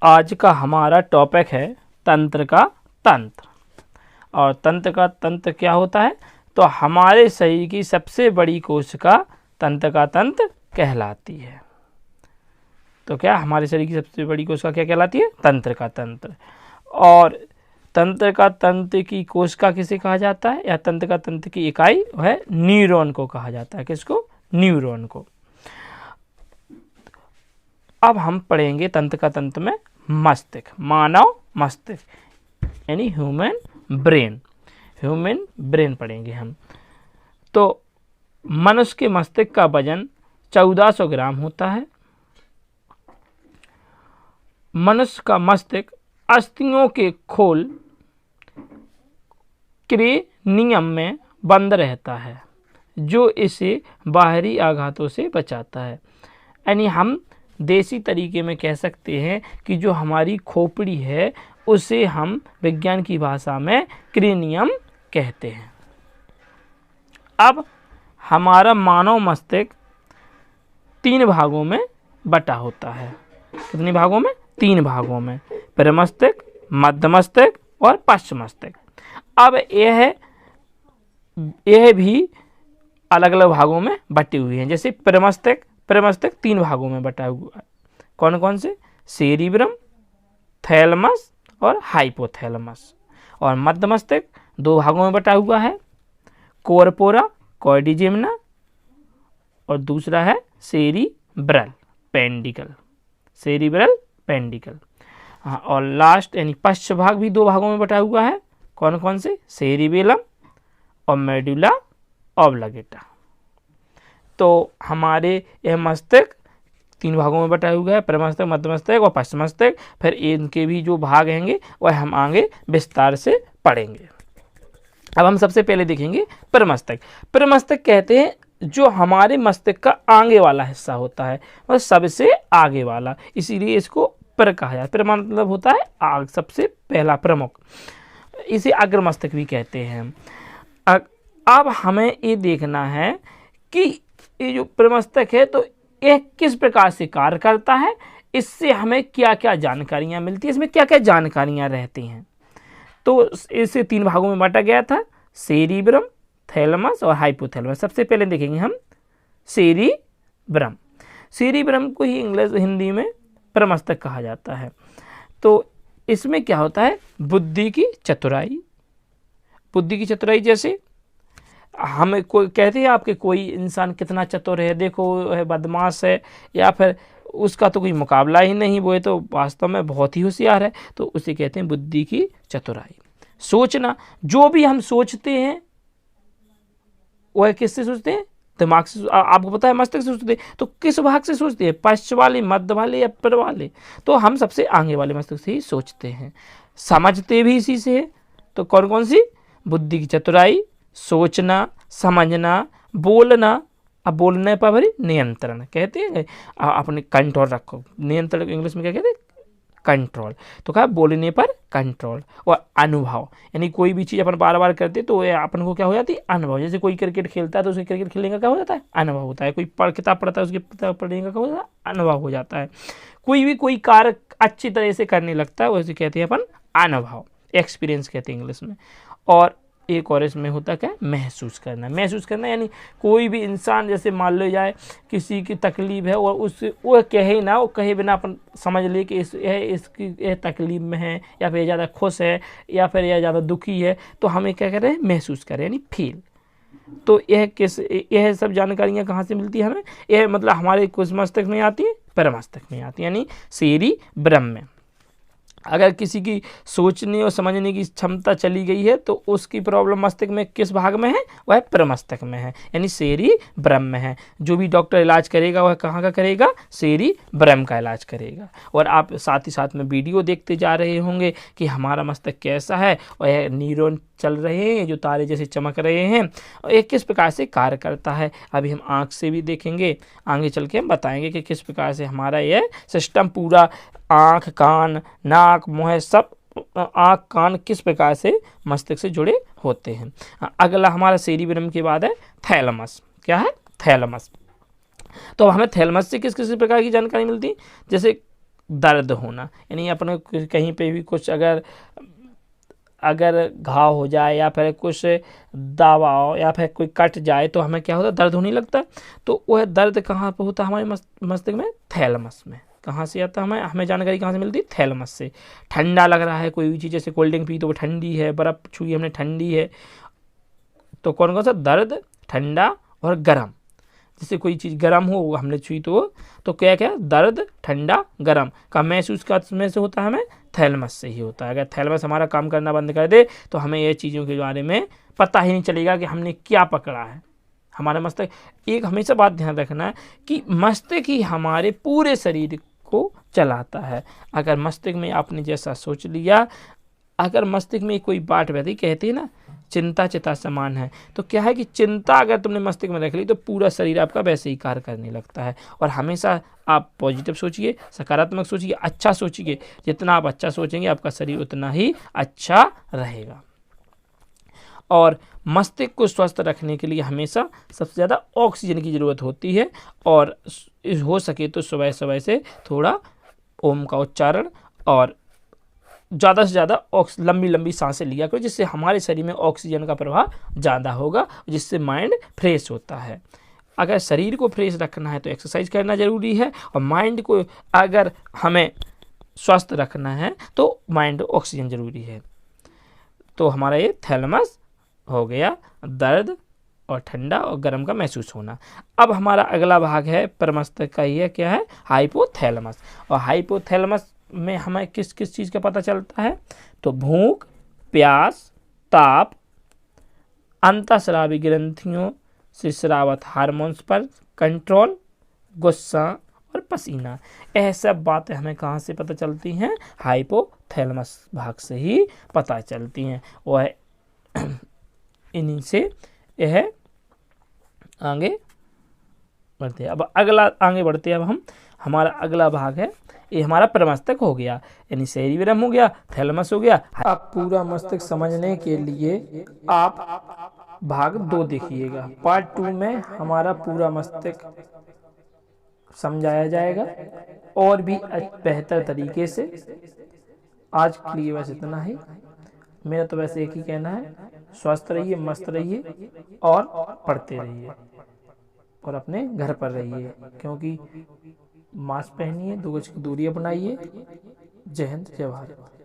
आज का हमारा टॉपिक है तंत्र का तंत्र। और तंत्र का तंत्र क्या होता है? तो हमारे शरीर की सबसे बड़ी कोशिका तंत्र का तंत्र कहलाती है। तो क्या हमारे शरीर की सबसे बड़ी कोशिका क्या कहलाती है? तंत्र का तंत्र। और तंत्र का तंत्र की कोशिका किसे कहा जाता है, या तंत्र का तंत्र की इकाई है न्यूरॉन को कहा जाता है। किसको? न्यूरॉन को। अब हम पढ़ेंगे तंत्र का तंत्र में मस्तिष्क, मानव मस्तिष्क यानी ह्यूमन ब्रेन। ह्यूमन ब्रेन पढ़ेंगे हम। तो मनुष्य के मस्तिष्क का वजन 1400 ग्राम होता है। मनुष्य का मस्तिष्क अस्थियों के खोल क्रेनियम में बंद रहता है, जो इसे बाहरी आघातों से बचाता है। यानी हम देसी तरीके में कह सकते हैं कि जो हमारी खोपड़ी है उसे हम विज्ञान की भाषा में क्रेनियम कहते हैं। अब हमारा मानव मस्तिष्क 3 भागों में बटा होता है। कितने भागों में? 3 भागों में। प्रमस्तिष्क, मध्य मस्तिष्क और पश्च मस्तिष्क। अब यह भी अलग अलग भागों में बटी हुई हैं। जैसे प्रमस्तिष्क 3 भागों में बटा हुआ है। कौन कौन से? सेरिब्रम, थैलमस और हाइपोथैलमस। और मध्य मस्तिष्क 2 भागों में बटा हुआ है, कोरपोरा कॉर्डिजेमिना और दूसरा है सेरिब्रल पेंडिकल। सेरिब्रल पेंडिकल। हाँ, और लास्ट यानी पश्च भाग भी 2 भागों में बटा हुआ है। कौन कौन से? सेरिबेलम और मेडुला ऑब्लिंगेटा। तो हमारे यह मस्तिष्क 3 भागों में बटा हुआ है, प्रमस्तिष्क, मध्य मस्तिष्क और पश्च मस्तिष्क। फिर इनके भी जो भाग हैंगे वह हम आगे विस्तार से पढ़ेंगे। अब हम सबसे पहले देखेंगे प्रमस्तिष्क। प्रमस्तिष्क कहते हैं जो हमारे मस्तिष्क का आगे वाला हिस्सा होता है, वह सबसे आगे वाला, इसीलिए इसको प्र कहा जाता है। प्र मतलब होता है आग, सबसे पहला, प्रमुख। इसे अग्र मस्तिष्क भी कहते हैं। अब हमें ये देखना है कि ये जो प्रमस्तिष्क है तो यह किस प्रकार से कार्य करता है, इससे हमें क्या क्या जानकारियां मिलती है, इसमें क्या क्या जानकारियां रहती हैं। तो इसे 3 भागों में बांटा गया था, सेरिब्रम, थैलमस और हाइपोथैलमस। सबसे पहले देखेंगे हम सेरिब्रम। सेरिब्रम को ही हिंदी में प्रमस्तिष्क कहा जाता है। तो इसमें क्या होता है? बुद्धि की चतुराई। बुद्धि की चतुराई जैसे हमें कोई कहते हैं आपके कोई इंसान कितना चतुर है, देखो है बदमाश है, या फिर उसका तो कोई मुकाबला ही नहीं, वो तो वास्तव में बहुत ही होशियार है, तो उसे कहते हैं बुद्धि की चतुराई। सोचना, जो भी हम सोचते हैं वह किससे सोचते हैं? दिमाग से। आपको पता है मस्तिष्क से सोचते हैं, तो किस भाग से सोचते हैं? पश्च वाले, मध्य वाले या प्र वाले? तो हम सबसे आगे वाले मस्तिष्क से ही सोचते हैं। समझते भी इसी से है। तो कौन कौन सी? बुद्धि की चतुराई, सोचना, समझना, बोलना। अब बोलने पर भी नियंत्रण कहते हैं, अपने कंट्रोल रखो। नियंत्रण इंग्लिश में क्या कहते हैं? कंट्रोल। तो कहा बोलने पर कंट्रोल। और अनुभव, यानी कोई भी चीज़ अपन बार बार करते तो अपन को क्या हो जाती है? अनुभव। जैसे कोई क्रिकेट खेलता है तो उसके क्रिकेट खेलने का क्या हो जाता है? अनुभव होता है। कोई किताब पढ़ता है, उसकी किताब पढ़ने का क्या होता है? अनुभव हो जाता है। कोई कार्य अच्छी तरह से करने लगता है, वैसे कहते हैं अपन अनुभव, एक्सपीरियंस कहते हैं इंग्लिश में। और एक और इसमें होता क्या? महसूस करना। महसूस करना यानी कोई भी इंसान, जैसे मान लो जाए किसी की तकलीफ है और उससे वो कहे ना, वो कहे बिना अपन समझ ले कि यह तकलीफ में है, या फिर ज़्यादा खुश है, या फिर यह ज़्यादा दुखी है, तो हमें क्या करें? महसूस करें, यानी फील। तो यह सब जानकारियाँ कहाँ से मिलती है हमें? यह मतलब हमारे कुछ मस्तिष्क में आती है, प्रमस्तिष्क में आती है, यानी सेरिब्रम में। अगर किसी की सोचने और समझने की क्षमता चली गई है तो उसकी प्रॉब्लम मस्तिष्क में किस भाग में है? वह प्रमस्तिष्क में है, यानी सेरिब्रम में है। जो भी डॉक्टर इलाज करेगा वह कहाँ का करेगा? सेरिब्रम का इलाज करेगा। और आप साथ ही साथ में वीडियो देखते जा रहे होंगे कि हमारा मस्तिष्क कैसा है, और यह न्यूरॉन चल रहे हैं जो तारे जैसे चमक रहे हैं, और ये किस प्रकार से कार्य करता है। अभी हम आँख से भी देखेंगे, आगे चल के हम बताएंगे कि किस प्रकार से हमारा यह सिस्टम पूरा, आँख, कान, नाक, मुँह, सब आँख कान किस प्रकार से मस्तिष्क से जुड़े होते हैं। अगला हमारा सेरिब्रम के बाद है थैलमस। क्या है? थैलमस। तो हमें थैलमस से किस किस प्रकार की जानकारी मिलती है? जैसे दर्द होना, यानी अपने कहीं पे भी कुछ अगर घाव हो जाए या फिर कुछ दवा हो या फिर कोई कट जाए तो हमें क्या होता है, दर्द होने लगता है। तो वह दर्द कहाँ पर होता है, हमारे मस्तिष्क में, थैलेमस में। कहाँ से आता है, हमें जानकारी कहाँ से मिलती है, थैलेमस से। ठंडा लग रहा है कोई भी चीज़, जैसे कोल्ड ड्रिंक पी तो वो ठंडी है, बर्फ़ छुई हमने ठंडी है, तो कौन कौन सा, दर्द, ठंडा और गर्म। जैसे कोई चीज़ गर्म हो हमने छुई तो क्या क्या, दर्द, ठंडा, गर्म का महसूस में से होता है, हमें थैलेमस से ही होता है। अगर थैलेमस हमारा काम करना बंद कर दे तो हमें ये चीज़ों के बारे में पता ही नहीं चलेगा कि हमने क्या पकड़ा है। हमारे मस्तिष्क, एक हमेशा बात ध्यान रखना है कि मस्तिष्क ही हमारे पूरे शरीर को चलाता है। अगर मस्तिष्क में आपने जैसा सोच लिया, अगर मस्तिष्क में कोई बात बैठी, कहते हैं ना चिंता चिता समान है, तो क्या है कि चिंता अगर तुमने मस्तिष्क में रख ली तो पूरा शरीर आपका वैसे ही कार्य करने लगता है। और हमेशा आप पॉजिटिव सोचिए, सकारात्मक सोचिए, अच्छा सोचिए। जितना आप अच्छा सोचेंगे आपका शरीर उतना ही अच्छा रहेगा। और मस्तिष्क को स्वस्थ रखने के लिए हमेशा सबसे ज़्यादा ऑक्सीजन की ज़रूरत होती है। और हो सके तो सुबह सुबह से थोड़ा ओम का उच्चारण और ज़्यादा से ज़्यादा लंबी लंबी सांसें लिया करो, जिससे हमारे शरीर में ऑक्सीजन का प्रवाह ज़्यादा होगा, जिससे माइंड फ्रेश होता है। अगर शरीर को फ्रेश रखना है तो एक्सरसाइज करना ज़रूरी है, और माइंड को अगर हमें स्वस्थ रखना है तो माइंड ऑक्सीजन ज़रूरी है। तो हमारा ये थैलेमस हो गया, दर्द और ठंडा और गर्म का महसूस होना। अब हमारा अगला भाग है प्रमस्तिष्क का, ये क्या है, हाइपोथैलेमस। और हाइपोथैलेमस में हमें किस किस चीज़ का पता चलता है, तो भूख, प्यास, ताप, अंतःस्रावी ग्रंथियों से स्रावित हार्मोन्स पर कंट्रोल, गुस्सा और पसीना। यह सब बातें हमें कहाँ से पता चलती हैं, हाइपोथैलेमस भाग से ही पता चलती हैं। वह इन्हीं से यह आगे बढ़ते हैं। अब अगला आगे बढ़ते हैं, अब हम हमारा अगला भाग है, ये हमारा प्रमस्तिष्क हो गया, यानी सेरिब्रम हो गया, थैलेमस हो गया। अब पूरा मस्तिष्क समझने के लिए आप भाग 2 देखिएगा। पार्ट 2 में हमारा पूरा मस्तिष्क समझाया जाएगा और भी बेहतर तरीके से। आज के लिए बस इतना ही। मेरा तो वैसे एक ही कहना है, स्वस्थ रहिए, मस्त रहिए और पढ़ते रहिए और अपने घर पर रहिए, क्योंकि मास्क पहनिए, 2 गज की दूरी अपनाइए। जय हिंद, जय भारत।